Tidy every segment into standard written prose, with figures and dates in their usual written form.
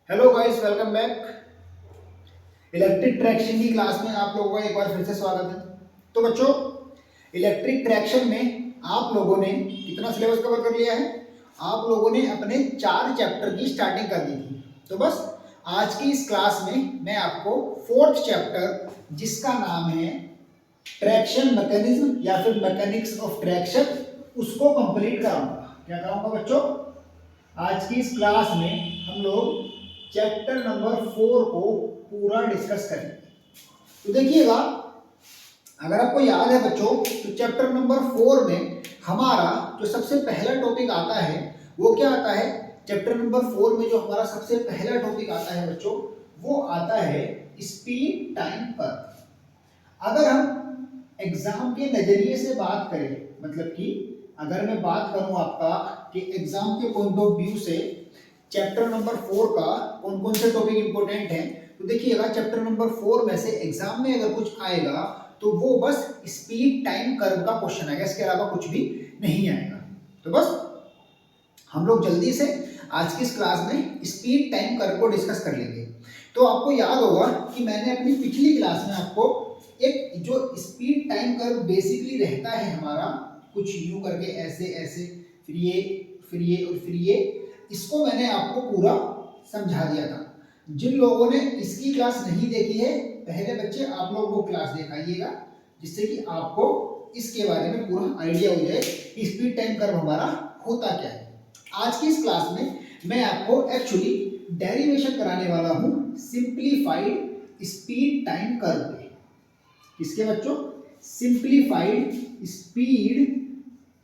Hello guys, welcome back. Electric traction की class में आप लोगों का एक बार फिर से स्वागत है। तो बच्चों, इलेक्ट्रिक ट्रैक्शन में आप लोगों ने कितना सिलेबस कवर कर लिया है? आप लोगों ने अपने 4 चैप्टर की स्टार्टिंग कर दी थी। तो बस आज की इस क्लास में मैं आपको 4th चैप्टर, जिसका नाम है ट्रैक्शन मैकेनिज्म या फिर मैकेनिक्स ऑफ ट्रैक्शन, उसको कंप्लीट कराऊंगा। क्या कराऊंगा बच्चों? आज की इस क्लास में हम लोग चैप्टर नंबर 4 को पूरा डिस्कस करेंगे। तो देखिएगा, अगर आपको याद है बच्चों, तो चैप्टर नंबर 4 में हमारा जो सबसे पहला टॉपिक आता है वो क्या आता है? चैप्टर नंबर 4 में जो हमारा सबसे पहला टॉपिक आता है बच्चों, वो आता है स्पीड टाइम कर्व। अगर हम एग्जाम के नजरिए से बात करें, मतलब कि अगर मैं बात करूं आपका कि एग्जाम के पॉइंट ऑफ व्यू से चैप्टर नंबर 4 का कौन कौन से टॉपिक इंपॉर्टेंट हैं, तो देखिएगा चैप्टर नंबर 4 में से एग्जाम में अगर कुछ आएगा तो वो बस स्पीड टाइम कर्व का क्वेश्चन आएगा, इसके अलावा कुछ भी नहीं आएगा। तो बस हम लोग जल्दी से आज की इस क्लास में स्पीड टाइम कर्व को डिस्कस कर लेंगे। तो आपको याद होगा कि मैंने अपनी पिछली क्लास में आपको एक जो स्पीड टाइम कर्व बेसिकली रहता है हमारा, कुछ यूं करके ऐसे ऐसे, फिर ये और फिर ये, इसको मैंने आपको पूरा समझा दिया था। जिन लोगों ने इसकी क्लास नहीं देखी है, पहले बच्चे आप लोग वो क्लास दिखाइएगा, जिससे कि आपको इसके बारे में पूरा आइडिया हो जाए कि स्पीड टाइम कर्व हमारा होता क्या है। आज की इस क्लास में मैं आपको एक्चुअली डेरिवेशन कराने वाला हूं सिंप्लीफाइड स्पीड टाइम कर्व पे। किसके बच्चों? Simplified speed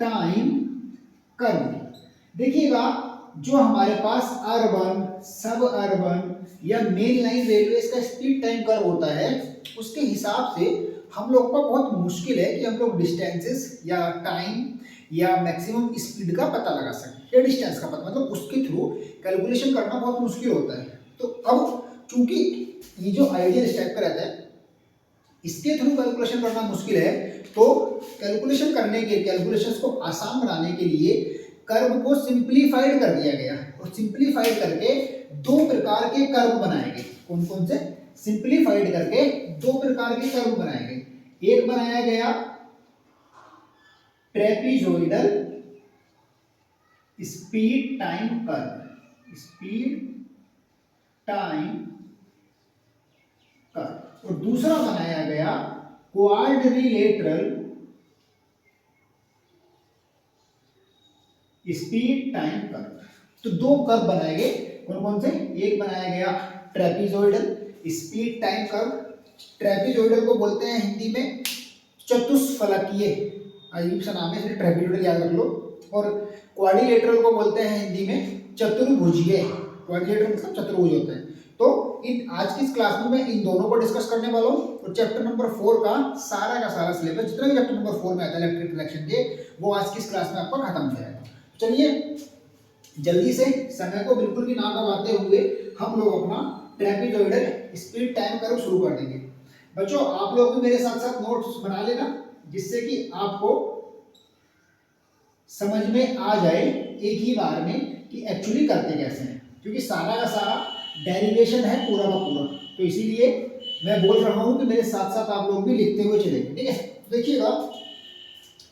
time curve. देखिएगा, जो हमारे पास अर्बन, सब अर्बन या मेन लाइन रेलवे का स्पीड टाइम कर्व होता है, उसके हिसाब से हम लोग का बहुत मुश्किल है कि हम लोग डिस्टेंसेस या टाइम या मैक्सिमम स्पीड का पता लगा सकें, या डिस्टेंस का पता, मतलब उसके थ्रू कैलकुलेशन करना बहुत मुश्किल होता है। तो अब चूंकि ये जो आइडिया इस टाइप का रहता है, इसके थ्रू कैलकुलेशन करना मुश्किल है, तो कैलकुलेशंस को आसान बनाने के लिए कर्व को सिंप्लीफाइड कर दिया गया, और सिंप्लीफाइड करके 2 प्रकार के कर्व बनाए गए। कौन कौन से? सिंप्लीफाइड करके 2 प्रकार के कर्व बनाए गए। एक बनाया गया trapezoidal speed time curve, speed time curve, और दूसरा बनाया गया क्वाड्रिलेटरल स्पीड टाइम कर्व। तो 2 कर्व बनाए गए। कौन कौन से? एक बनाया गया ट्रेपीजोइडल स्पीड टाइम कर्व। ट्रेपीजोइडल को बोलते हैं हिंदी में चतुष्फलकीय, अजीब सा नाम है इसलिए ट्रेपीजोइडल याद रख लो। और क्वाड्रिलेटरल को बोलते हैं हिंदी में चतुर्भुजीय। क्वाड्रिलेटरल मतलब चतुर्भुज होते हैं। तो इन आज की इस क्लास में मैं इन दोनों को डिस्कस करने वाला हूँ, और चैप्टर नंबर 4 का सारा सिलेबस, जितना भी चैप्टर नंबर 4 में आता है इलेक्ट्रिक ट्रैक्शन के, वो आज की इस क्लास में आपका खत्म हो जाएगा। चलिए जल्दी से, समय को बिल्कुल भी ना गवाते हुए हम लोग अपना ट्रेपीजोइडल स्पीड टाइम कर्व शुरू कर देंगे। बच्चों, आप लोग भी मेरे साथ साथ नोट्स बना लेना, जिससे कि आपको समझ में आ जाए एक ही बार में कि एक्चुअली करते कैसे हैं, क्योंकि सारा का सारा डेरिवेशन है पूरा का पूरा। तो इसीलिए मैं बोल रहा हूं कि मेरे साथ साथ आप लोग भी लिखते हुए चलेंगे, ठीक है? देखिएगा,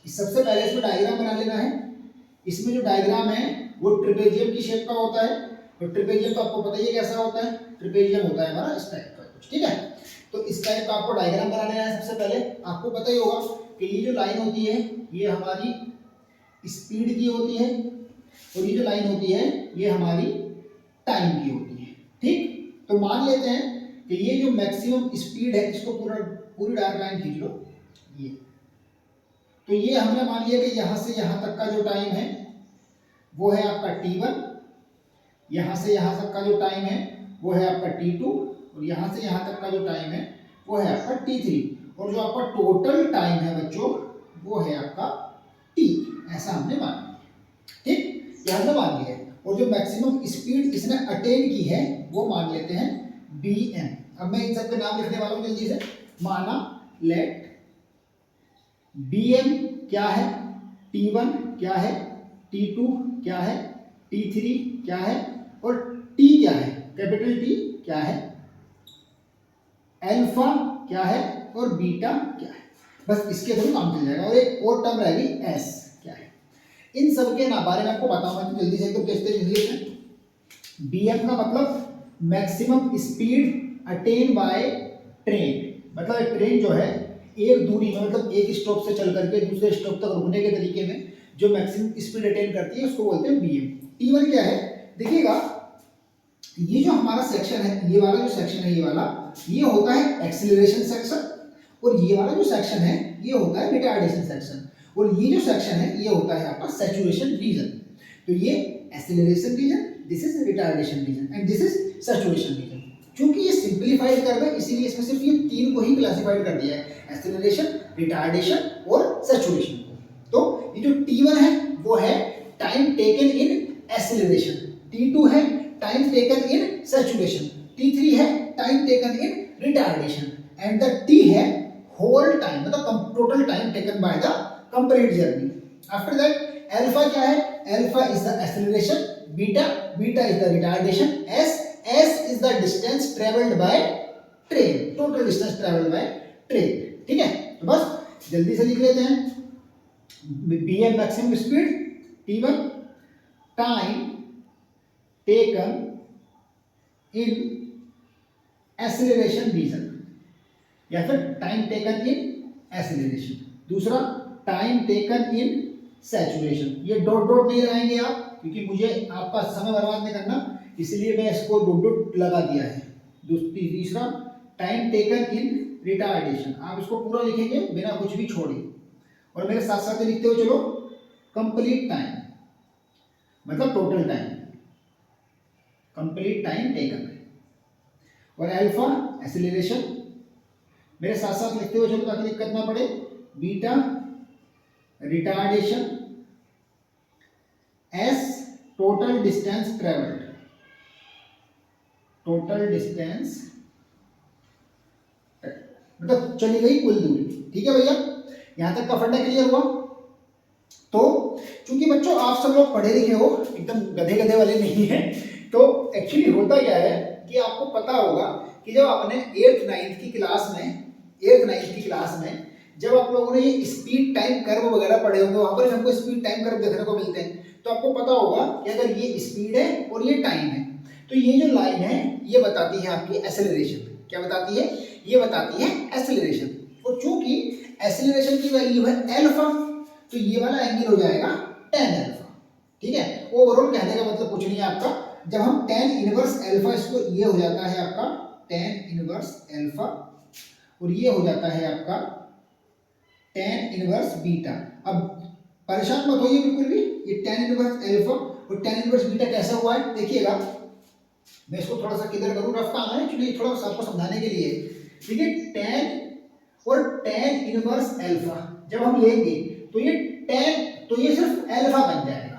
सबसे पहले इसमें डायग्राम बना लेना है। इसमें जो डायग्राम है वो ट्रिपेजियम की शेप का होता है, और ट्रिपेजियम तो आपको पता ही है कैसा होता है। ट्रिपेजियम होता है हमारा इस टाइप का कुछ, ठीक है? तो इस टाइप का आपको डायग्राम बना लेना है। सबसे पहले आपको पता ही होगा कि ये जो लाइन होती है ये हमारी स्पीड की होती है, और ये जो लाइन होती है ये हमारी टाइम की होती है, ठीक? तो मान लेते हैं कि ये जो मैक्सिमम स्पीड है, इसको पूरी डार्क लाइन खींच लो, ये। तो ये हमने मान लिया कि यहां से यहां तक का जो टाइम है वो है आपका t1, यहां से यहां तक का जो टाइम है वो है आपका t2, और यहां से यहां तक का जो टाइम है वो है आपका t3, और जो आपका टोटल टाइम है बच्चों वो है आपका t। ऐसा हमने मान लिया, ठीक? यहां से मान लिया। और जो मैक्सिमम स्पीड इसने अटेन की है वो मान लेते हैं bm। अब मैं इन सबके नाम लिखने वाला हूं जल्दी से। माना लेट bm क्या है, t1 क्या है, t2 क्या है, t3 क्या है, और t क्या है, कैपिटल टी क्या है, अल्फा क्या है और बीटा क्या है, बस इसके थ्रू काम चल जाएगा। और एक और टर्म रहेगी एस क्या है। इन सब के बारे में आपको बताऊंगा, तो जल्दी से एकदम कैसे लिख लेते हैं। बीएम का मतलब maximum speed attain by train, मतलब ट्रेन जो है एक दूरी में, मतलब एक स्टॉप से चल करके दूसरे स्टॉप तक रुकने के तरीके में जो मैक्सिमम स्पीड अटेन करती है उसको बोलते हैं बीएम। टी1 क्या है, देखिएगा ये जो हमारा सेक्शन है, ये वाला जो सेक्शन है, ये होता है एक्सीलरेशन सेक्शन, और ये वाला जो सेक्शन है ये होता है रिटार्डेशन सेक्शन, और ये जो सेक्शन है ये होता है आपका सैचुरेशन रीजन। तो ये acceleration region, this is retardation region and this is saturation region. क्योंकि ये सिंपलीफाइड कर्व है इसीलिए इसमें सिर्फ ये तीन को ही क्लासिफाइड कर दिया है, एक्सीलरेशन, रिटार्डेशन और सैचुरेशन को। तो ये जो T1 है वो है time taken in acceleration, T2 है टाइम टेकन इन सैचुरेशन, T3 है time taken in retardation and the T है होल टाइम, मतलब total time taken by the complete journey. After that alpha क्या है, alpha is the acceleration, beta is the retardation, S is the distance travelled by train, total distance travelled by train. ठीक है, तो बस जल्दी से लिख लेते हैं। BM maximum speed, T1 time taken in acceleration region, या फिर टाइम टेकन इन एक्सीलरेशन। दूसरा टाइम टेकन इन सैचुरेशन, ये डॉट डॉट नहीं लगाएंगे आप क्योंकि मुझे आपका समय बर्बाद नहीं करना, इसलिए मैं इसको डॉट डॉट लगा दिया है। तीसरा टाइम टेकन इन रिटार्डेशन, आप इसको पूरा लिखेंगे बिना कुछ भी छोड़े, और मेरे साथ साथ लिखते हुए चलो। कंप्लीट टाइम मतलब total time, complete time taken. और अल्फा एक्सीलरेशन, मेरे साथ साथ लिखते हुए चलो ताकि दिक्कत ना पड़े। Beta retardation, S total distance travelled, total distance मतलब चली गई कुल दूरी। ठीक है भैया, यहां तक का फंडा क्लियर हुआ। तो चूंकि बच्चों आप सब लोग पढ़े लिखे हो, एकदम गधे गधे वाले नहीं है, तो एक्चुअली होता क्या है कि आपको पता होगा कि जब आपने 8th 9th की क्लास में जब आप लोगों ने ये स्पीड टाइम कर्व वगैरह पढ़े होंगे, वहां पर हमको स्पीड टाइम कर्व देखने को मिलते हैं, तो आपको पता होगा कि अगर ये स्पीड है और ये टाइम है, तो ये जो लाइन है ये बताती है आपकी एक्सेलरेशन। क्या बताती है? ये बताती है एक्सेलरेशन। और चूंकि एक्सेलरेशन की वैल्यू है अल्फा, तो ये वाला एंगल हो जाएगा tan अल्फा। ठीक है, ओवरऑल कहने का मतलब कुछ नहीं है आपका, जब हम tan इनवर्स अल्फा, इसको ये हो जाता है आपका tan इनवर्स अल्फा, और ये हो जाता है आपका tan इनवर्स बीटा। अब परेशान मत होइए बिल्कुल भी, ये tan इनवर्स अल्फा और tan इनवर्स बीटा कैसा हुआ है देखिएगा। मैं इसको थोड़ा सा किधर करूं, रफ काम है एक्चुअली, थोड़ा सा आपको समझाने के लिए। देखिए tan और tan इनवर्स अल्फा जब हम लेंगे तो ये tan, तो ये सिर्फ अल्फा बन जाएगा,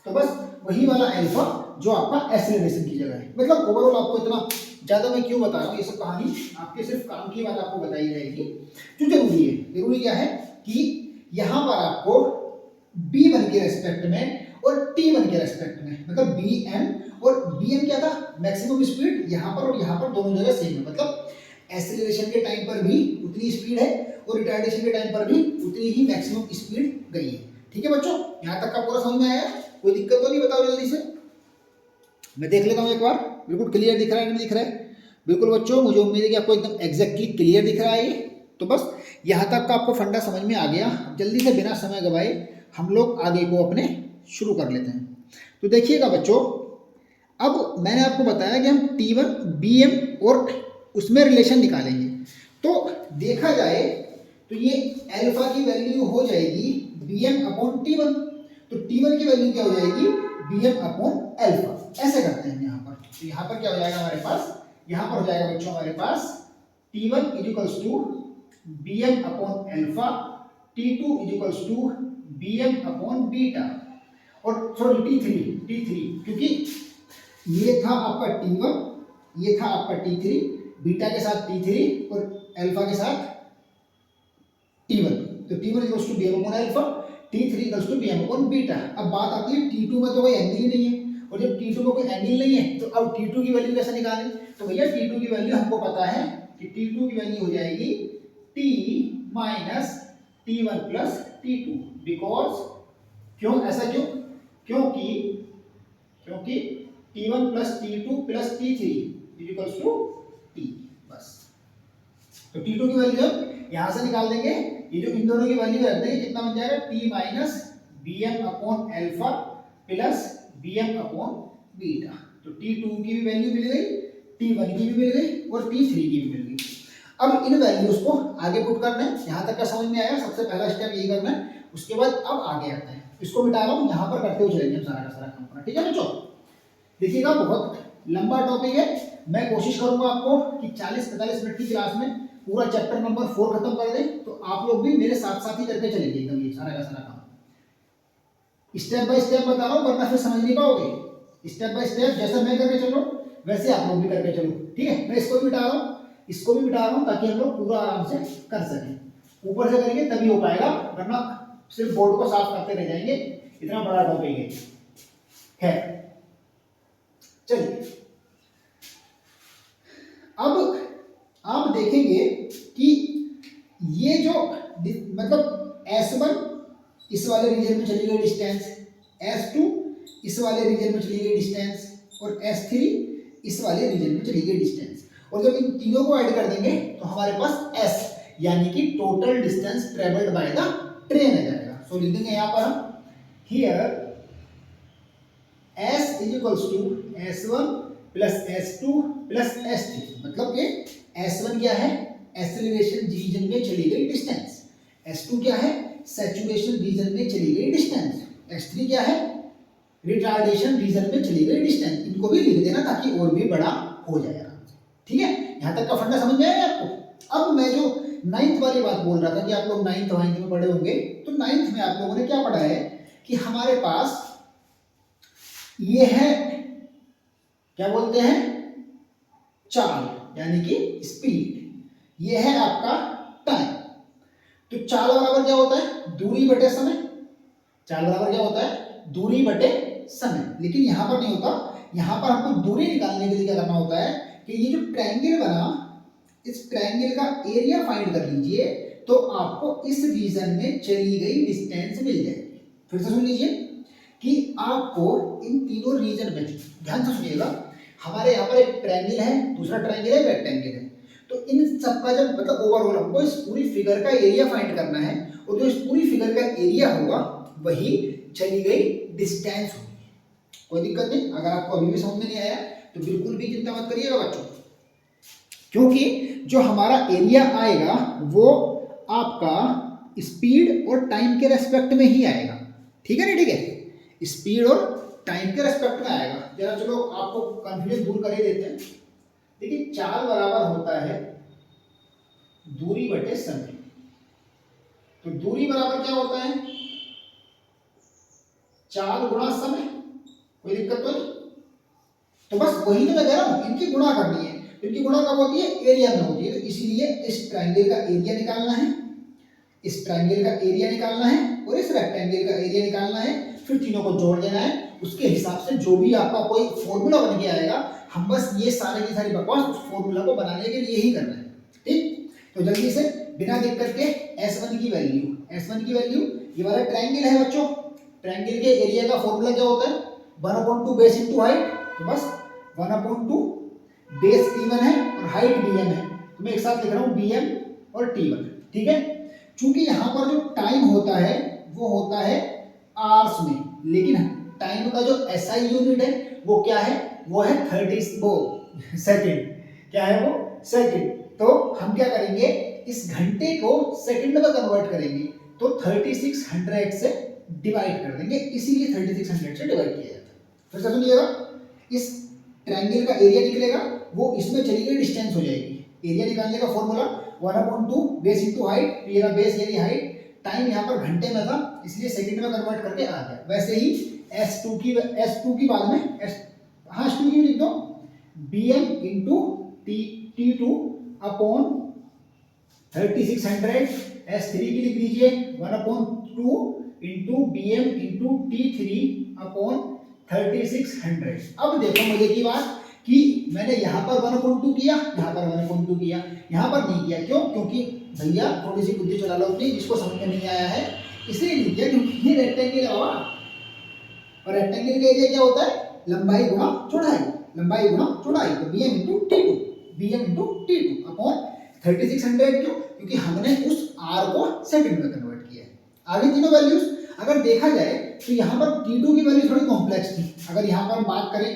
तो बस वही वाला अल्फा जो आपका एक्सेलरेशन की जगह है। मतलब ओवरऑल आपको इतना ज्यादा मैं क्यों बता रहा हूँ, ये सब कहानी आपके सिर्फ काम की बात आपको बताई जाएगी। जो जरूरी है, जरूरी क्या है कि यहाँ पर आपको B1 के रेस्पेक्ट में और T1 के रेस्पेक्ट में, मतलब BM और BM क्या था, मैक्सिमम स्पीड यहाँ पर और यहाँ पर दोनों जगह सेम है, मतलब एक्सेलरेशन के टाइम पर भी उतनी स्पीड है और रिटार्डेशन के टाइम पर भी उतनी ही मैक्सिमम स्पीड गई है। ठीक है बच्चों, यहाँ तक का पूरा समझ में आया? कोई दिक्कत तो नहीं? बताओ जल्दी से, मैं देख लेता हूँ एक बार, बिल्कुल क्लियर दिख रहा है नहीं दिख रहा है? बिल्कुल बच्चों, मुझे उम्मीद है कि आपको एकदम एग्जैक्टली क्लियर दिख रहा है ये। तो बस यहाँ तक का आपको फंडा समझ में आ गया। जल्दी से बिना समय गवाए हम लोग आगे को अपने शुरू कर लेते हैं। तो देखिएगा बच्चों, अब मैंने आपको बताया कि हम T1 BM और उसमें रिलेशन निकालेंगे। तो देखा जाए तो ये अल्फा की वैल्यू हो जाएगी BM अपॉन T1, तो T1 की वैल्यू क्या हो जाएगी, BM अपॉन अल्फा। ऐसे करते हैं यहाँ पर, तो यहाँ पर क्या हो जाएगा हमारे पास, यहाँ पर हो जाएगा बच्चों हमारे पास T1 equals to BM upon alpha, T2 equals to BM upon beta, और सॉरी T3 क्योंकि ये था आपका T1, ये था आपका T3, बीटा के साथ T3 और अल्फा के साथ T1, तो T1 equals to BM upon alpha, T3 equals to BM upon beta. अब बात आती है T2 में तो कोई एंगल ही नहीं है, और जब T2 में कोई एंगल नहीं है तो अब T2 की वैल्यू कैसे निकालें? तो भैया T2 की वैल्यू हमको पता है कि T2 की वैल्यू हो जाएगी T minus T1 plus T2, because क्यों ऐसा क्यों? क्योंकि क्योंकि T1 plus T2 plus T3 equals to T, बस। तो T2 की वैल्यू जब यहां से निकाल देंगे, ये जो इन दोनों की वैल्यू रख देंगे, कितना बन जाएगा T minus Bm upon alpha plus Bm upon beta. तो T2 की भी वैल्यू मिल गई, T1 की भी मिल गई और T3 की भी मिल गई। अब इन वैल्यूज को आगे पुट करना है। यहां तक का समझ में आया? सबसे पहला स्टेप यही करना है। उसके बाद अब आगे आता है, इसको मिटा रहा हूं, यहां पर करते हुए चलेंगे सारा का सारा काम करना, ठीक है बच्चों? देखिएगा बहुत लंबा टॉपिक है, मैं कोशिश करूंगा आपको कि 40-45 मिनट की क्लास में पूरा चैप्टर नंबर 4 खत्म कर दें, तो आप लोग भी मेरे साथ साथ ही करके चलेंगे एकदम ये सारा का सारा काम। स्टेप बाय स्टेप बता रहा हूं, वरना फिर समझ नहीं पाओगे। स्टेप बाय स्टेप जैसा मैं करके चल रहा हूं वैसे आप लोग भी करके चलो, ठीक है? मैं इसको भी मिटा रहा हूं, इसको भी मिटा रहा हूं, ताकि हम लोग पूरा आराम से कर सकें। ऊपर से करेंगे तभी हो पाएगा, वरना सिर्फ बोर्ड को साफ करते रह जाएंगे, इतना बड़ा टॉपिक है। चलिए अब आप देखेंगे कि ये जो मतलब S1 इस वाले रीजन में चली गई डिस्टेंस, S2 इस वाले रीजन में चली गई डिस्टेंस और S3 इस वाले रीजन में चली गई डिस्टेंस, और जब इन तीनों को ऐड कर देंगे तो हमारे पास S यानी कि total distance travelled by the train आ जाएगा। सो लिख देंगे यहां पर हम here S is equals to S1 plus S2 plus S3, मतलब कि S1 क्या है? एक्सेलरेशन रीजन में चली गई डिस्टेंस, S2 क्या है? सैचुरेशन रीजन में चली गई डिस्टेंस, S3 क्या है? रिटार्डेशन रीजन में चली गई डिस्टेंस। इनको भी लिख देना ताकि और भी बड़ा हो जाए आराम से, ठीक है? यहां तक का फंडा समझ में आया आपको? अब मैं जो 9th वाली बात बोल रहा था कि आप लोग 9th में पढ़े होंगे, तो 9th में आप लोगों ने क्या पढ़ा है कि हमारे पास ये है, क्या बोलते हैं? चाल यानी कि स्पीड, ये है आपका टाइम। तो चाल बराबर क्या होता है? दूरी बटे समय। चाल बराबर क्या होता है? दूरी बटे समय। लेकिन यहां पर नहीं होता, यहां पर हमको दूरी निकालने के लिए क्या करना होता है कि ये जो ट्रायंगल बना, इस ट्रायंगल का एरिया फाइंड कर लीजिए, तो आपको इस रीजन में चली गई डिस्टेंस मिल जाएगी। फिर से सुन लीजिए कि आपको इन तीनों रीजन में, ध्यान से सुनिएगा, हमारे यहाँ पर एक ट्रायंगल है, दूसरा ट्रायंगल है, रेक्टेंगल है, तो इन सबका जब मतलब ओवरऑल हमको इस पूरी फिगर का एरिया फाइंड करना है, और जो इस पूरी फिगर का एरिया होगा वही चली गई डिस्टेंस होगी। कोई दिक्कत नहीं, अगर आपको अभी भी समझ में नहीं आया तो बिल्कुल भी चिंता मत करिएगा बच्चों, क्योंकि जो हमारा एरिया आएगा वो आपका स्पीड और टाइम के रेस्पेक्ट में ही आएगा, ठीक है ना? ठीक है, स्पीड और टाइम के रेस्पेक्ट में आएगा। जरा चलो आपको कंफ्यूजन दूर कर ही देते हैं। देखिए चाल बराबर होता है दूरी बटे समय, तो दूरी बराबर क्या होता है? चाल गुणा समय। कोई दिक्कत तो नहीं? तो बस वही तो मैं कह रहा हूं, इनकी गुणा करनी है। इनकी गुणा कब होती है? एरिया में होती है। तो इसीलिए इस ट्रायंगल का एरिया निकालना है, इस ट्रायंगल का एरिया निकालना है और इस रेक्टेंगल का एरिया निकालना है, फिर तीनों को जोड़ देना है। उसके हिसाब से जो भी आपका कोई फॉर्मूला बन के आएगा, हम बस ये सारे की सारी बकवास उस फॉर्मूला को बनाने के लिए ही करना है, ठीक? तो जल्दी से बिना दिक्कत के S1 की वैल्यू, ये वाला ट्रायंगल है बच्चों, ट्रायंगल के एरिया का फॉर्मूला क्या होता है? 1/2 बेस इंटू हाइट। तो बस 1/2 बेस T1 है और हाइट Bm है, तो मैं एक साथ लिख रहा हूं Bm और T1, ठीक है? चूंकि यहां पर जो टाइम होता है वो होता है आवर्स में, लेकिन टाइम का जो SI यूनिट है वो क्या है? वो है 30 सेकंड। क्या है वो? सेकंड। तो हम क्या करेंगे, इस घंटे को सेकंड में कन्वर्ट करेंगे, तो 3600 से डिवाइड कर देंगे, इसीलिए 3600 से डिवाइड किया जाता है। फिर से सुनिएगा, इस ट्रायंगल का एरिया निकलेगा, वो इसमें चली गई डिस्टेंस हो जाएगी। एरिया निकालने का फॉर्मूला 1/2 बेस इंटू हाइट, ये रहा बेस यानी हाइट, टाइम यहाँ पर घंटे में था इसलिए सेकंड में कन्वर्ट करके आ गया। वैसे ही S2 की बाद में S2 की लिख दो Bm into T2 upon 3600, S3 की लिख दीजिए 1/2 into Bm into T3 upon 3600। अब देखो मजे की बात कि मैंने यहाँ पर 1/2 किया, यहाँ पर 1/2 किया, यहाँ पर नहीं किया। क्यों? क्योंकि भैया थोड़ी सी बुद्धि चला लो अपनी, जिसको समझ में नहीं आया है इसलिए नहीं किया, क्योंकि ये रेक्टेंगल है बाबा, और रेक्टेंगल का एरिया क्या होता है? लंबाई गुणा चौड़ाई, लंबाई गुणा चौड़ाई। तो bm into t2, bm into t2 upon 3600। क्यों? क्योंकि हमने उस r को सेकंड में कन्वर्ट किया है। आगे तीनों वैल्यूज अगर देखा जाए तो यहाँ पर t2 की वैल्यू थोड़ी कॉम्प्लेक्स थी। अगर यहाँ पर हम बात करें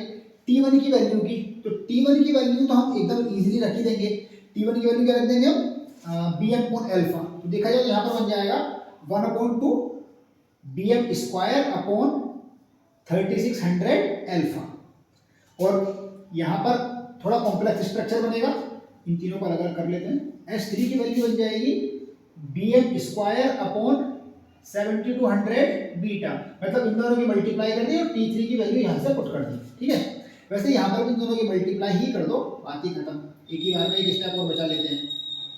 t1 की वैल्यू की, तो t1 की वैल्यू तो हम एकदम इजीली रख ही देंगे। t1 की वैल्यू क्या रख देंगे हम? bm upon alpha. तो देखा जाए तो यहाँ पर बन जाएगा 1/2 bm स्क्वायर अपॉन 3600 अल्फा। और यहाँ पर थोड़ा कॉम्प्लेक्स स्ट्रक्चर बनेगा, इन तीनों को अलग अलग कर लेते हैं। S3 की वैल्यू बन जाएगी bm स्क्वायर अपॉन 7200 बीटा, मतलब इन दोनों की मल्टीप्लाई कर दी और T3 की वैल्यू यहाँ से पुट कर दी। ठीक है, वैसे यहाँ पर भी इन दोनों की मल्टीप्लाई ही कर दो, बात ही खत्म। एक ही बार में एक स्टेप और बचा लेते हैं।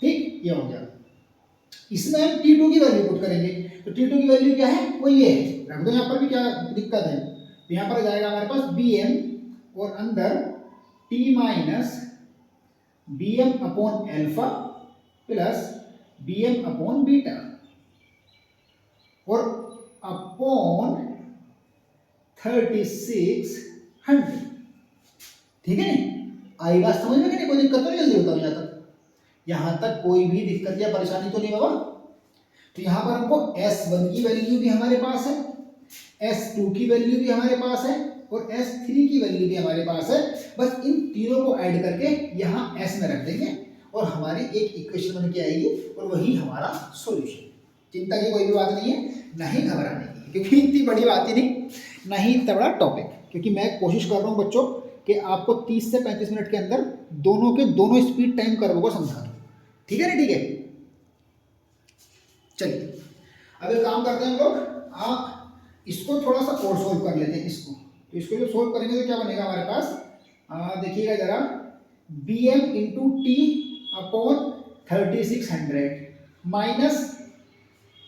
ठीक, ये हो गया। इसमें हम T2 की वैल्यू पुट करेंगे, तो T2 की वैल्यू क्या है? वो ये है, रख दो यहाँ पर भी, क्या दिक्कत है? तो यहाँ पर जाएगा हमारे पास bm और अंदर t minus bm upon alpha plus bm upon beta और अपॉन 3600। ठीक है, आई बात समझ में कि नहीं? कोई दिक्कत तो नहीं? जल्दी बताओ यहाँ तक, यहाँ तक कोई भी दिक्कत या परेशानी तो नहीं बाबा? तो यहाँ पर हमको S1 की वैल्यू भी हमारे पास है, S2 की वैल्यू भी हमारे पास है और S3 की वैल्यू भी हमारे पास है। बस इन तीनों को ऐड करके यहाँ S में रख देंगे और हमारी एक इक्वेशन बन के आएगी और वही हमारा सॉल्यूशन। चिंता की कोई भी बात नहीं है, नहीं घबराने की, क्योंकि इतनी बड़ी बात ही नहीं, नहीं इतना बड़ा टॉपिक। क्योंकि मैं कोशिश कर रहा हूँ बच्चों कि आपको 30 से 35 मिनट के अंदर दोनों के दोनों स्पीड टाइम कर्व को समझा दूँ। ठीक है ना? ठीक है, चलिए अब एक काम करते हैं हम लोग, आप इसको थोड़ा सा और सोल्व कर लेते हैं इसको। तो इसको जब सोल्व करेंगे तो क्या बनेगा हमारे पास? देखिएगा जरा, bm into T upon 3600 minus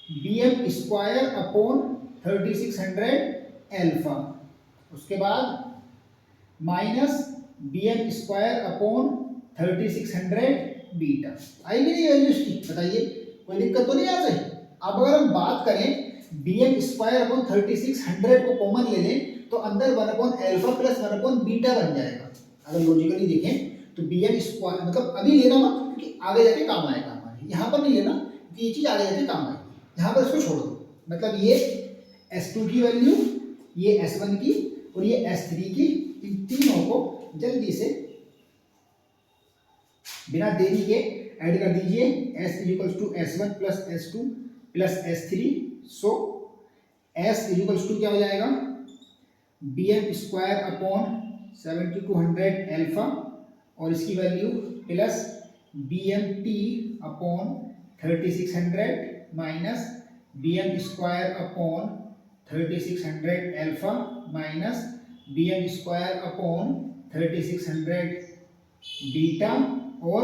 bm square upon 3600 alpha, उसके बाद minus bm square upon 3600 beta. आएगी नहीं वैल्यू इसकी? बताइए, कोई दिक्कत तो नहीं आ रही? अब अगर हम बात करें bm स्क्वायर अपॉन 3600 को कॉमन ले लें तो अंदर 1 upon alpha plus 1 upon beta बन जाएगा। अगर लॉजिकली देखें तो bm स्क्वायर, मतलब अभी लेना मत क्योंकि आगे जाके काम आएगा हमारे, यहाँ पर नहीं लेना क्योंकि ये चीज़ आगे जाके काम आएगी। यहाँ पर इसको छोड़ दो, मतलब ये S2 की वैल्यू, ये S1 की और ये S3 की, इन तीनों को जल्दी से बिना देरी के ऐड कर दीजिए। S equals to S1 plus S2 plus S3। So S equals to क्या हो जाएगा? bm स्क्वायर अपॉन 7200 अल्फा और इसकी value plus bmt upon 3600 minus bm square upon 3600 alpha minus bm square upon 3600 beta और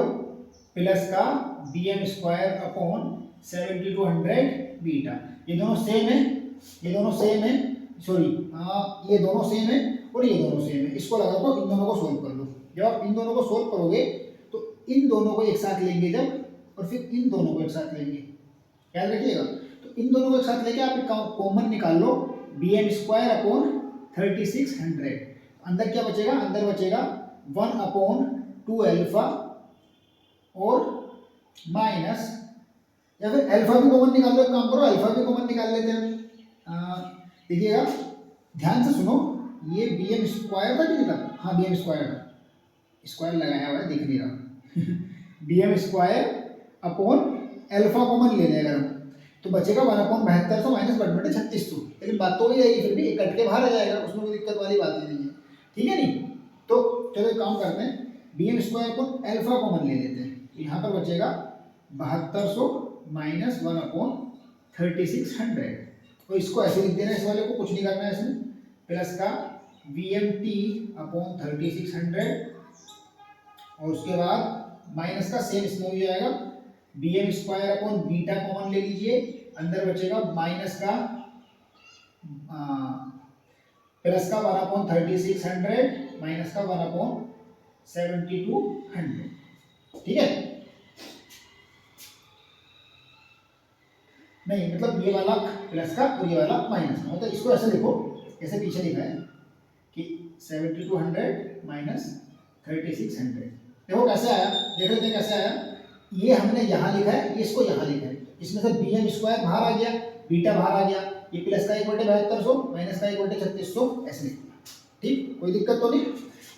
plus का bm square upon 7200 beta. ये दोनों same है, ये दोनों सेम है, सॉरी ये दोनों सेम है और ये दोनों सेम है। इसको लगा को इन दोनों को सोल्व कर लो। जब आप इन दोनों को सोल्व करोगे तो इन दोनों को एक साथ लेंगे जब, और फिर इन दोनों को एक साथ लेंगे, याद रखिएगा। तो इन दोनों को एक साथ लेके आप कॉमन निकाल लो, bm स्क्वायर अपॉन 3600। अंदर क्या बचेगा? अंदर बचेगा 1 अपॉन 2 अल्फा और माइनस, या फिर अल्फा भी कॉमन निकाल लो। एक काम करो, अल्फा भी कॉमन निकाल लेते हैं। देखिएगा ध्यान से सुनो, ये bm स्क्वायर था कि था? हाँ bm स्क्वायर था, स्क्वायर लगाया हुआ है दिख नहीं रहा। bm square upon alpha common ले लेगा तो बचेगा 1 अपॉन 7200 माइनस 1/3600। लेकिन बात तो वही रहेगी, फिर भी एक कट के बाहर आ जाएगा, उसमें कोई दिक्कत वाली बात ही नहीं है। ठीक है नहीं? तो चलो एक काम करते हैं, bm square upon alpha common ले लेते हैं। तो यहाँ पर बचेगा 7200 माइनस 1 अपॉन 3600 और इसको ऐसे लिख देना, इस वाले को कुछ नहीं करना है इसमें, प्लस का bmt अपॉन 3600 और उसके बाद माइनस का सेम इसमें हो जाएगा bm square upon beta common ले लीजिए, अंदर बचेगा माइनस का प्लस का 1/3600 माइनस का 1/7200। ठीक है, नहीं मतलब ये वाला प्लस का और ये वाला माइनस का, मतलब इसको ऐसे देखो, ऐसे पीछे लिखा है कि 7200 माइनस 3600। देखो कैसे आया, देख लेते हैं कैसे आया। ये हमने यहाँ लिखा है, ये इसको यहाँ लिखा है, इसमें से bm स्क्वायर बाहर आ गया, बीटा बाहर आ गया, ये प्लस का 1/7200 माइनस का 1/3600 ऐसे लिख दिया। ठीक, कोई दिक्कत तो नहीं।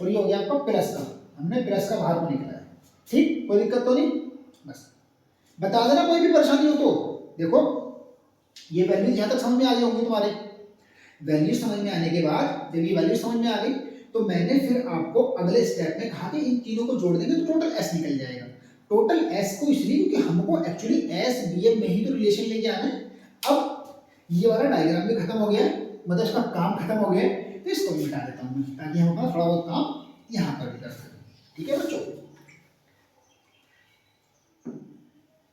और ये हो गया आपका प्लस का, हमने प्लस का बाहर को निकला है। ठीक, कोई दिक्कत तो नहीं। बस बता देना कोई भी परेशानी हो तो। देखो ये वैल्यूज यहाँ तक समझ में आ गई होंगी तुम्हारे। वैल्यू समझ में आने के बाद, जब ये वैल्यू समझ में आ गई तो मैंने फिर आपको अगले स्टेप में कहा कि इन तीनों को जोड़ देंगे तो टोटल एस निकल जाएगा। टोटल एस को इसलिए क्योंकि हमको एक्चुअली एस बी एम में ही तो रिलेशन लेके आना है। अब ये वाला डायग्राम भी खत्म हो गया, मतलब इसका काम खत्म हो गया, तो इसको भी मिटा देता हूँ मैं, ताकि हम अपना थोड़ा बहुत काम यहाँ पर भी कर सकें। ठीक है बच्चों,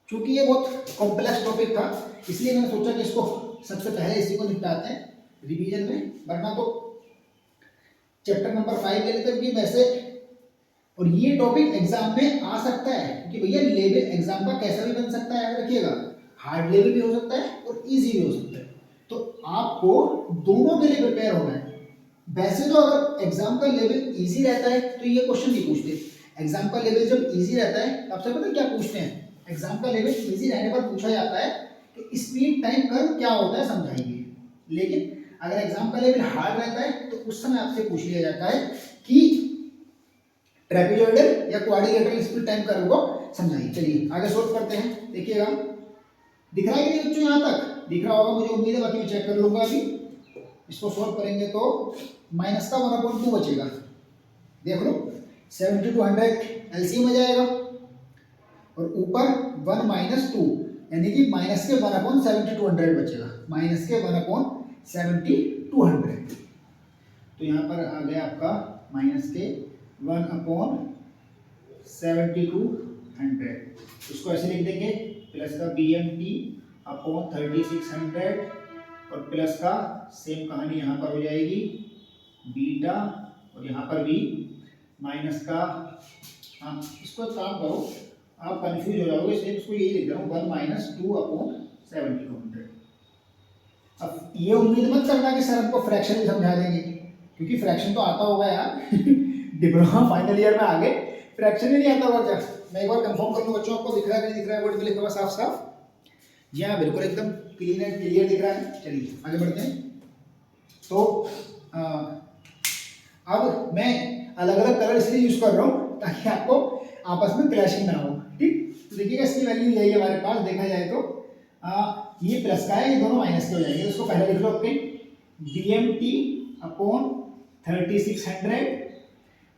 चूंकि ये बहुत कॉम्प्लेक्स टॉपिक था इसलिए मैंने सोचा कि इसको सबसे पहले इसी को निपटाते हैं रिवीजन में, वरना तो चैप्टर नंबर 5 ले लेते हैं वैसे। और ये टॉपिक एग्जाम में आ सकता है क्योंकि भैया लेवल एग्जाम का कैसा भी बन सकता है, याद रखिएगा। हार्ड लेवल भी हो सकता है और इजी भी हो सकता है, तो आपको दोनों के लिए प्रिपेयर होना है। वैसे तो अगर एग्जाम का लेवल इजी रहता है तो ये क्वेश्चन नहीं पूछते। एग्जाम का लेवल जब इजी रहता है तब से पता क्या पूछते हैं, एग्जाम का लेवल इजी रहने पर पूछा जाता है कि स्पीड टाइम कर्व क्या होता है समझाइए। लेकिन अगर एग्जाम का लेवल हार्ड रहता है तो उस समय आपसे पूछ लिया जाता है कि ट्रेपेजॉइडल या क्वाड्रिलेटरल स्पीड टाइम कर्व को समझाइए। चलिए आगे सोल्व करते हैं। देखिएगा दिख रहा है कि नहीं बच्चों, यहाँ तक दिख रहा होगा मुझे उम्मीद है, बाकी मैं चेक कर लूंगा अभी। इसको सोल्व करेंगे तो माइनस का 1/2 बचेगा। देख लो 7200 एलसीएम में जाएगा और ऊपर 1 - 2 यानी कि माइनस के 1/7200 बचेगा, माइनस के 1/7200। तो यहाँ पर आ गया आपका माइनस के 1/7200। इसको ऐसे लिख देंगे प्लस का BMT/3600 और प्लस का सेम कहानी यहाँ पर हो जाएगी बीटा, और यहाँ पर भी माइनस का, हाँ इसको काम करो आप कंफ्यूज हो जाओगे इसलिए इसको यही लिख रहा हूँ 1 - 2/7200। अब ये उम्मीद मत करना कि सर हमको फ्रैक्शन भी समझा देंगे, क्योंकि फ्रैक्शन तो आता होगा यार डिप्लोमा फाइनल ईयर में आगे फ्रैक्शन ही नहीं आता होगा क्या। मैं एक बार कंफर्म कर लूँ बच्चों, आपको दिख रहा है कि नहीं दिख रहा है, बोर्ड पे लिखा हुआ साफ साफ। जी हाँ बिल्कुल एकदम क्लीन एंड क्लियर दिख रहा है। चलिए आगे बढ़ते हैं। तो अब मैं अलग अलग कलर इसलिए यूज कर रहा हूँ ताकि आपको आपस में क्लैशिंग ना हो। ठीक, तो देखिएगा इसकी वैल्यू यही है हमारे पास, देखा जाए तो ये प्लस का है, ये दोनों माइनस के हो जाएंगे। तो इसको पहले लिख लो अपने BMT/3600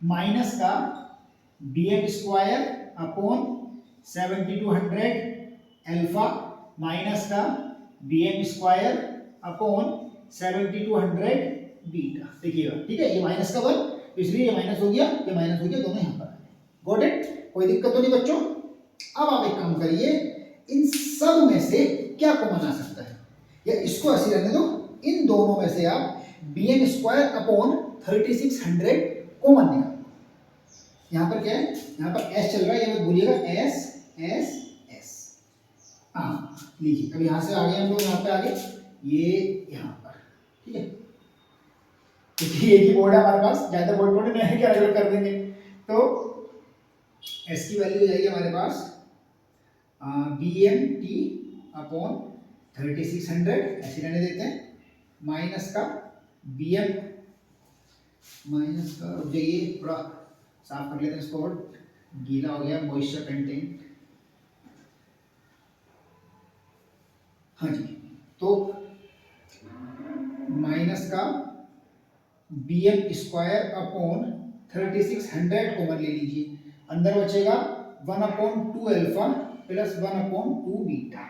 माइनस का BM²/7200 अल्फा माइनस का BM²/7200 बीटा। देखिएगा ठीक है, ये माइनस का 1 इसलिए ये माइनस हो गया, ये माइनस हो गया, दोनों यहाँ पर। गॉट इट, कोई दिक्कत तो नहीं बच्चों। अब आप एक काम करिए, इन सब में से क्या कॉमन आ सकता है, या इसको ऐसे रहने दो, इन दोनों में से आप BM²/3600 कॉमन निकालो। यहाँ पर क्या है, यहाँ पर S चल रहा है, ये मत भूलिएगा, S S S। हाँ लीजिए, अब यहाँ से आगे हम लोग यहाँ पे आगे ये यहाँ पर, ठीक है, क्योंकि एक ही बोर्ड है हमारे पास, ज़्यादा बोर्ड थोड़े नहीं है क्या रेगुलर कर देंगे। तो S की वैल्यू जाएगी हमारे पास BMT/3600 ऐसे रहने देते हैं, माइनस का BM माइनस का, ये थोड़ा साफ कर लेते हैं इसको, और गीला हो गया, मॉइस्चर कंटेंट। हाँ जी, तो माइनस का BM²/3600 कॉमन ले लीजिए, अंदर बचेगा 1/2 अल्फा प्लस 1/2 बीटा।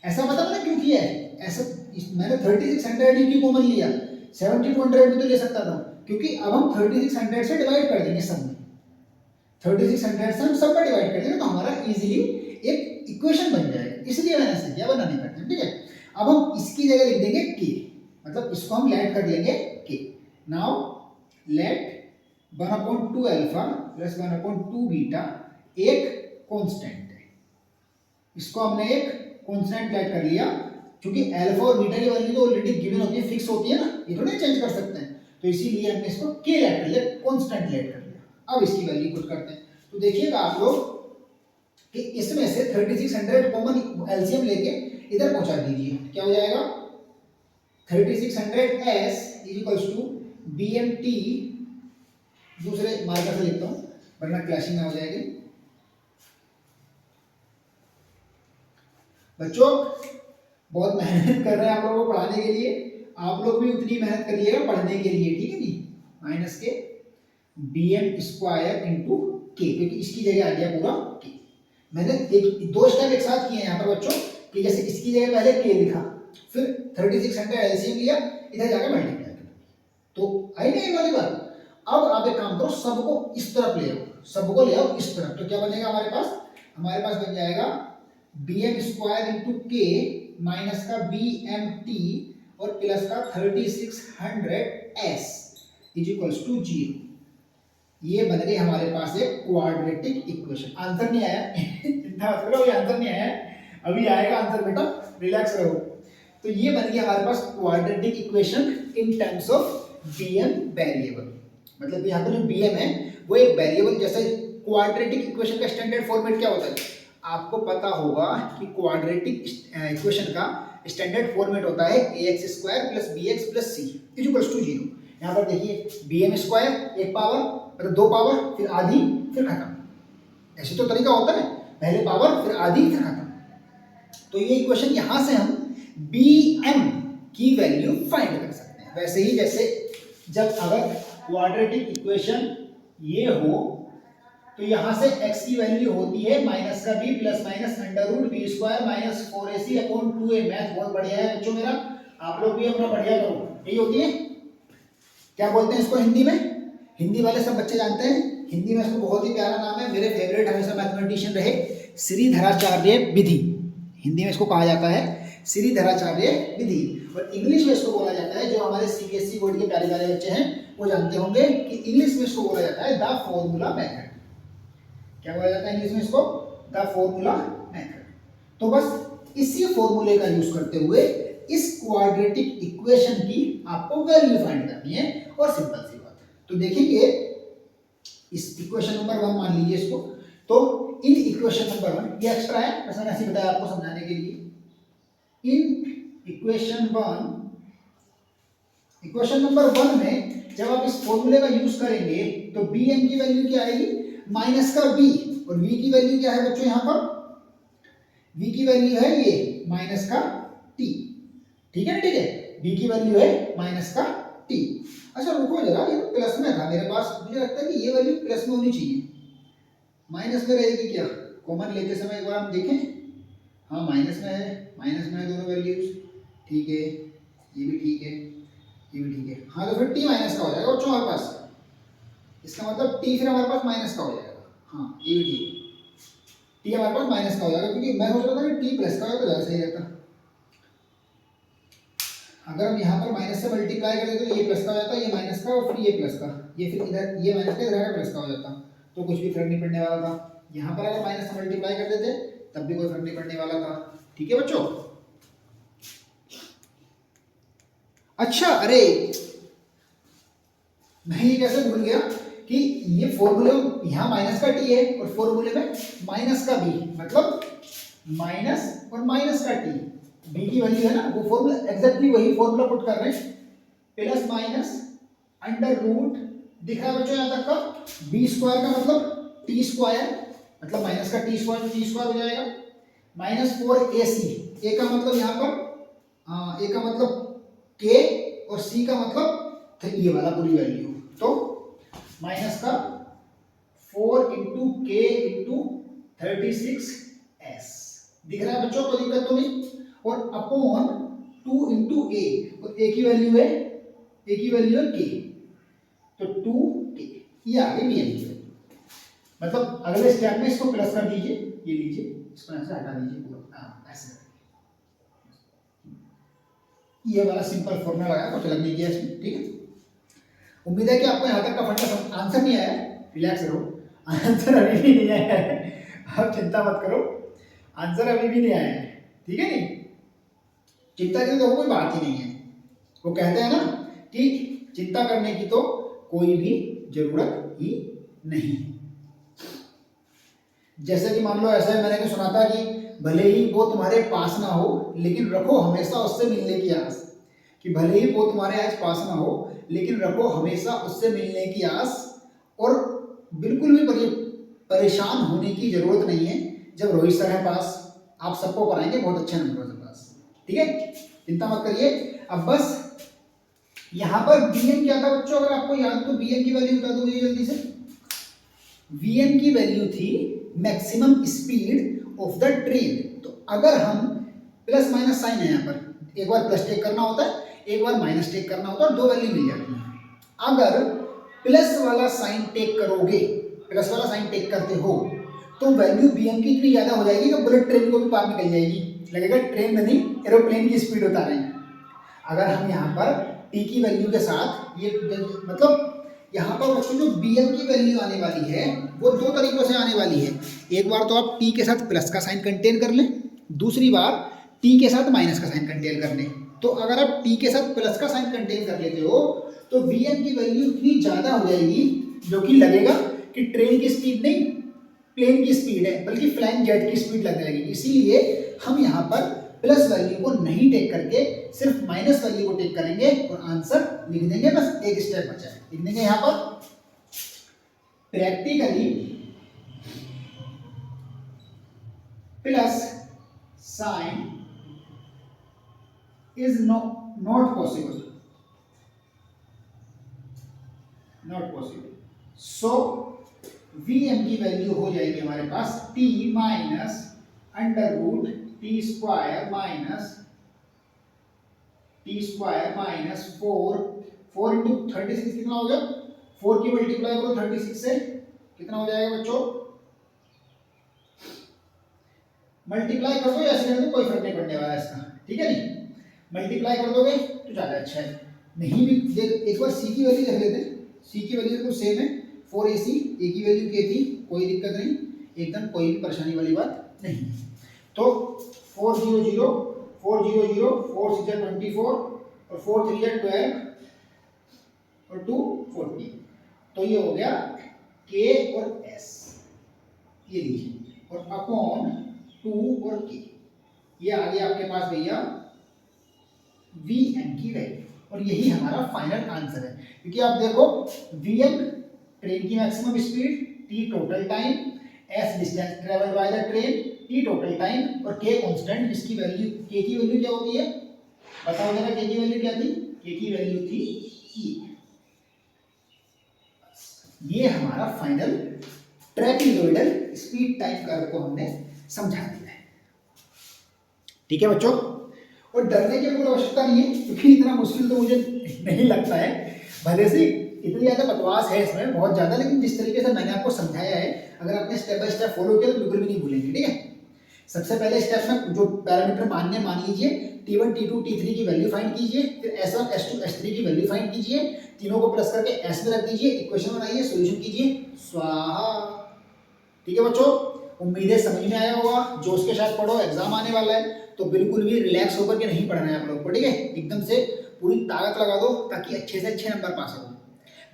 ऐसा पता मैंने क्यों किया है, ऐसा मैंने 3600 ही क्यों कॉमन लिया, 7200 भी तो ले सकता था, क्योंकि अब हम 3600 से डिवाइड कर देंगे सब में, 3600 से हम सब में डिवाइड कर देंगे तो हमारा इजीली एक इक्वेशन बन जाएगा, इसलिए मैंने ऐसा किया, वरना नहीं करते। ठीक है, अब हम इसकी जगह लिख देंगे k, मतलब इसको हम लेट कर लेंगे के। Now let 1/2 alpha plus 1/2 beta एक कांस्टेंट है, इसको हमने एक कांस्टेंट लेट कर लिया, क्योंकि अल्फा और बीटा की वैल्यू तो ऑलरेडी गिवन होती है, फिक्स होती है ना, ये थोड़ी चेंज कर सकते हैं, तो इसीलिए हमने इसको के लेट कर लिया, कांस्टेंट लेट कर लिया। अब इसकी वैल्यू पुट करते हैं, तो देखिएगा आप लोग कि इसमें से 3600 कॉमन एलसीएम लेके इधर पहुंचा दीजिए, क्या हो जाएगा 3600s इक्वल्स टू BMT, दूसरे मार्कर से लिखता हूं वरना क्लैशिंग ना हो जाएगी। बच्चों बहुत मेहनत कर रहे हैं आप लोगों को पढ़ाने के लिए, आप लोग भी उतनी मेहनत करिएगा पढ़ने के लिए, ठीक है जी। माइनस के BM स्क्वायर इंटू के, क्योंकि इसकी जगह आ गया पूरा के। मैंने एक दो स्टेप एक साथ किए हैं यहाँ पर बच्चों, कि जैसे इसकी जगह पहले के लिखा, फिर 3600 एलसीएम लिया, इधर जाकर मल्टीप्लाई कर, तो आई नहीं वाली बात। अब आप एक काम करो, सबको इस तरफ ले आओ, सबको ले आओ इस तरफ, तो क्या बनेगा हमारे पास बन जाएगा BM स्क्वायर इंटू के माइनस का BMT और प्लस का 3600s इज इक्वल्स टू 0। ये बन गई हमारे पास एक क्वाड्रेटिक इक्वेशन। आंसर नहीं आया चिंता मत करो, ये आंसर नहीं आया, अभी आएगा आंसर बेटा, रिलैक्स रहो। तो ये बन गई हमारे पास quadratic equation in terms of BM variable, मतलब यहाँ पर जो BM है वो एक वेरिएबल, जैसे क्वाड्रेटिक इक्वेशन का स्टैंडर्ड फॉर्मेट क्या होता है, आपको पता होगा कि क्वाड्रेटिक इक्वेशन का स्टैंडर्ड फॉर्मेट होता है ax square plus bx plus c is equals to 0। यहाँ पर देखिए BM स्क्वायर एक पावर, मतलब दो पावर, फिर आधी, फिर खत्म, ऐसे तो तरीका होता है, पहले पावर फिर आधी फिर खत्म। तो ये इक्वेशन यहाँ से हम BM की वैल्यू फाइंड कर सकते हैं। वैसे ही जैसे जब अगर क्वाड्रेटिक इक्वेशन ये हो तो यहाँ से x की वैल्यू होती है माइनस का b plus minus under root B square minus 4ac upon 2a। Math बहुत बढ़िया है बच्चों मेरा, आप लोग भी अपना बढ़िया करो, यही होती है। क्या बोलते हैं इसको हिंदी में, हिंदी वाले सब बच्चे जानते हैं, हिंदी में इसको बहुत ही प्यारा नाम है, मेरे फेवरेट हमेशा मैथमेटिशियन रहे श्रीधराचार्य विधि, हिंदी में इसको कहा जाता है श्रीधराचार्य विधि, और इंग्लिश में इसको बोला जाता है, जो हमारे CBSE बोर्ड के प्यारे प्यारे बच्चे हैं वो जानते होंगे कि इंग्लिश में इसको बोला जाता है द फॉर्मूला मेथड। क्या बोला जाता है इंग्लिश में इसको, द फॉर्मूला मेथड। तो बस इसी फॉर्मूले का यूज करते हुए इस क्वाड्रेटिक इक्वेशन की आपको वैल्यू फाइंड करनी है, और सिंपल सी बात है। तो देखेंगे इस इक्वेशन नंबर 1 मान लीजिए इसको, तो इन इक्वेशन नंबर 1 ये एक्स्ट्रा है, बस मैंने ऐसे बताया आपको समझाने के लिए। इन इक्वेशन नंबर 1 में जब आप इस फॉर्मूले का यूज करेंगे तो BM की वैल्यू क्या आएगी, माइनस का b, और v की वैल्यू क्या है बच्चों, यहाँ पर v की वैल्यू है ये माइनस का t, ठीक है ना, ठीक है, v की वैल्यू है माइनस का t। अच्छा रुको जरा, ये तो प्लस में था मेरे पास, मुझे लगता है कि ये वैल्यू प्लस में होनी चाहिए, माइनस में रहेगी क्या, कॉमन लेते समय एक बार हम देखें, हाँ माइनस में है दोनों वैल्यूज, ठीक है, ये भी ठीक है, ये भी ठीक है, हाँ तो फिर t माइनस का हो जाएगा बच्चों हमारे पास, इसका मतलब t फिर हमारे पास माइनस का हो जाएगा, हाँ ये भी ठीक है, t हमारे पास माइनस का हो जाएगा, क्योंकि मैं सोच रहा था कि t प्लस का हो तो ज़्यादा सही रहता। अगर हम यहाँ पर माइनस से मल्टीप्लाई कर देते तो ये प्लस का हो जाता, ये माइनस का, और फिर ये प्लस का, ये फिर इधर ये माइनस का, इधर प्लस का हो जाता, तो कुछ भी फर्क नहीं पड़ने वाला था। यहाँ पर अगर माइनस से मल्टीप्लाई कर देते तब भी कोई फर्क नहीं पड़ने वाला था, ठीक है बच्चों। अच्छा अरे मैं ये कैसे भूल गया कि ये फॉर्मूले में यहाँ माइनस का t है और फॉर्मूले में माइनस का b, मतलब माइनस और माइनस का t, b की वैल्यू है ना, वो फॉर्मूला एग्जैक्टली वही फॉर्मूला पुट कर रहे हैं, प्लस माइनस अंडर रूट, दिख रहा है बच्चों यहाँ तक का, b स्क्वायर का मतलब t स्क्वायर, मतलब माइनस का t स्क्वायर, तो t स्क्वायर हो जाएगा, माइनस 4ac, a का मतलब यहाँ पर a का मतलब k और c का मतलब ये वाला पूरी वैल्यू, तो माइनस का 4 इंटू के इंटू 36s, दिख रहा है बच्चों, कोई दिक्कत तो नहीं, और अपॉन 2 इंटू ए, और ए की वैल्यू है के, तो 2k, ये आ गई BM की वैल्यू। मतलब अगले स्टेप में इसको प्लस कर दीजिए, ये लीजिए, इसको ऐसे हटा दीजिए पूरा, ऐसे ये वाला सिंपल फॉर्मूला लगाया, कुछ अलग नहीं किया इसमें, ठीक है। उम्मीद है कि आपको यहाँ तक का फंडा आंसर नहीं आया, रिलैक्स करो, आंसर अभी भी नहीं आया है, आप चिंता मत करो, आंसर अभी भी नहीं आया है, ठीक है नहीं, चिंता की तो कोई बात ही नहीं है। वो कहते हैं ना कि चिंता करने की तो कोई भी जरूरत ही नहीं। जैसे कि मान लो ऐसा है, मैंने सुना था कि भले ही वो तुम्हारे पास ना हो लेकिन रखो हमेशा उससे मिलने की आस, कि भले ही वो तुम्हारे आज पास ना हो लेकिन रखो हमेशा उससे मिलने की आस, और बिल्कुल भी परेशान होने की जरूरत नहीं है, जब रोहित सर है पास आप सबको कराएंगे बहुत अच्छे नंबर के पास, ठीक है, चिंता मत करिए। अब बस यहां पर bn क्या था बच्चों, अगर आपको याद तो bn की वैल्यू बता दो जल्दी से। bn की वैल्यू थी maximum speed of the train. तो अगर हम प्लस माइनस साइन है यहाँ पर, एक बार प्लस टेक करना होता है एक बार माइनस टेक करना होता है, और दो वैल्यू मिल जाती है। अगर प्लस वाला साइन टेक करोगे, प्लस वाला साइन टेक करते हो तो वैल्यू bn की इतनी ज्यादा हो जाएगी कि बुलेट ट्रेन को भी पार निकल जाएगी, लगेगा ट्रेन में नहीं एरोप्लेन की स्पीड बता रहे हैं। अगर हम यहाँ पर t की वैल्यू के साथ ये मतलब यहाँ पर बच्चों जो bn की वैल्यू आने वाली है वो दो तरीकों से आने वाली है। एक बार तो आप t के साथ प्लस का साइन कंटेन कर लें, दूसरी बार t के साथ माइनस का साइन कंटेन कर लें। तो अगर आप t के साथ प्लस का साइन कंटेन कर लेते हो तो bn की वैल्यू इतनी ज़्यादा हो जाएगी जो कि लगेगा कि ट्रेन की स्पीड नहीं प्लेन की स्पीड है, बल्कि फ्लाइंग जेट की स्पीड लगने लगेगी। इसीलिए हम यहाँ पर प्लस वैल्यू को नहीं टेक करके सिर्फ माइनस वैल्यू को टेक करेंगे और आंसर लिख देंगे। बस एक स्टेप बचा है, लिख देंगे यहाँ पर practically plus sign is not possible, so Vm की वैल्यू हो जाएगी हमारे पास t minus under root T square minus 4 into 36 कितना हो गया, 4 की मल्टीप्लाई करो 36 से कितना हो जाएगा बच्चों, मल्टीप्लाई कर दो या ऐसे कर दो कोई फर्क नहीं पड़ने वाला इसका, ठीक है नहीं, मल्टीप्लाई कर दोगे तो ज़्यादा अच्छा है। नहीं भी देख एक बार c की वैल्यू देख लेते हैं, c की वैल्यू तो सेम है 4ac, a की वैल्यू k थी, कोई दिक्कत नहीं, एकदम कोई भी परेशानी वाली बात नहीं। तो 4 0 0 4 0 0 4 6 24 और 4 3 12 और 2 40, तो ये हो गया k और s, ये लीजिए, और अपॉन 2 और k, ये आ गया आपके पास भैया Vm की वैल्यू, और यही हमारा फाइनल आंसर है। क्योंकि आप देखो Vm ट्रेन की maximum speed, t total time, s distance travelled by the train, t total time, और k कांस्टेंट जिसकी वैल्यू k की वैल्यू क्या होती है बताओ जरा, k की वैल्यू क्या थी, k की वैल्यू थी e। ये हमारा final trapezoidal speed time curve को हमने समझा दिया है, ठीक है बच्चों। और डरने की कोई आवश्यकता नहीं है क्योंकि इतना मुश्किल तो मुझे नहीं लगता है, भले से इतनी ज़्यादा बकवास है इसमें बहुत ज़्यादा, लेकिन जिस तरीके से मैंने आपको समझाया है अगर आपने स्टेप बाय स्टेप फॉलो किया तो बिल्कुल भी नहीं भूलेंगे, ठीक है। सबसे पहले स्टेप में जो पैरामीटर मान लीजिए t1 t2 t3 की वैल्यू फाइंड कीजिए, फिर s1 s2 s3 की वैल्यू फाइंड कीजिए, तीनों को प्लस करके s में रख दीजिए, इक्वेशन बनाइए, सॉल्यूशन कीजिए, स्वाहा, ठीक है बच्चों। उम्मीदें समझ में आया होगा, जोश के साथ पढ़ो, एग्जाम आने वाला है तो बिल्कुल भी रिलैक्स होकर के नहीं पढ़ना है आप लोग को, ठीक है, एकदम से पूरी ताकत लगा दो ताकि अच्छे से अच्छे नंबर पा सको।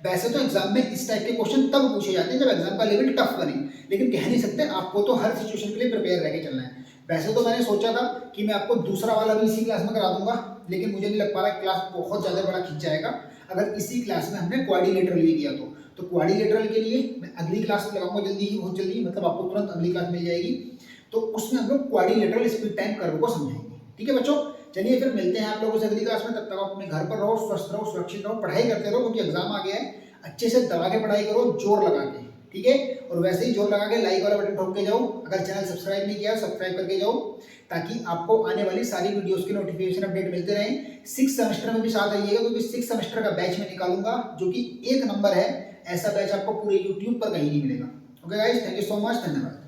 वैसे तो एग्जाम में इस टाइप के क्वेश्चन तब पूछे जाते हैं जब एग्जाम का लेवल टफ बने, लेकिन कह नहीं सकते, आपको तो हर सिचुएशन के लिए प्रिपेयर रह के चलना है। वैसे तो मैंने सोचा था कि मैं आपको दूसरा वाला भी इसी क्लास में करा दूंगा, लेकिन मुझे नहीं लग पा रहा क्लास बहुत ज़्यादा बड़ा खिंच जाएगा अगर इसी क्लास में हमने क्वाड्रिलेटरल भी किया तो क्वाड्रिलेटरल के लिए मैं अगली क्लास में लगाऊंगा जल्दी ही, बहुत जल्दी, मतलब आपको तुरंत अगली क्लास मिल जाएगी, तो उसमें हम लोग क्वाड्रिलेटरल स्पीड टाइम कर्व को समझाएंगे, ठीक है बच्चों। चलिए फिर मिलते हैं आप लोगों से अगली क्लास में, तब तक आप अपने घर पर रहो, स्वस्थ रहो, सुरक्षित रहो, पढ़ाई करते रहो क्योंकि एग्जाम आ गया है, अच्छे से दबा के पढ़ाई करो, जोर लगा के, ठीक है। और वैसे ही जोर लगा के लाइक वाला बटन ठोक के जाओ, अगर चैनल सब्सक्राइब नहीं किया सब्सक्राइब करके जाओ ताकि आपको आने वाली सारी वीडियोस की नोटिफिकेशन अपडेट मिलते रहें। 6 सेमेस्टर में भी साथ आइएगा क्योंकि 6 सेमेस्टर का बैच में निकालूंगा जो कि 1 नंबर है, ऐसा बैच आपको पूरे यूट्यूब पर कहीं नहीं मिलेगा। Okay guys, thank you so much, धन्यवाद।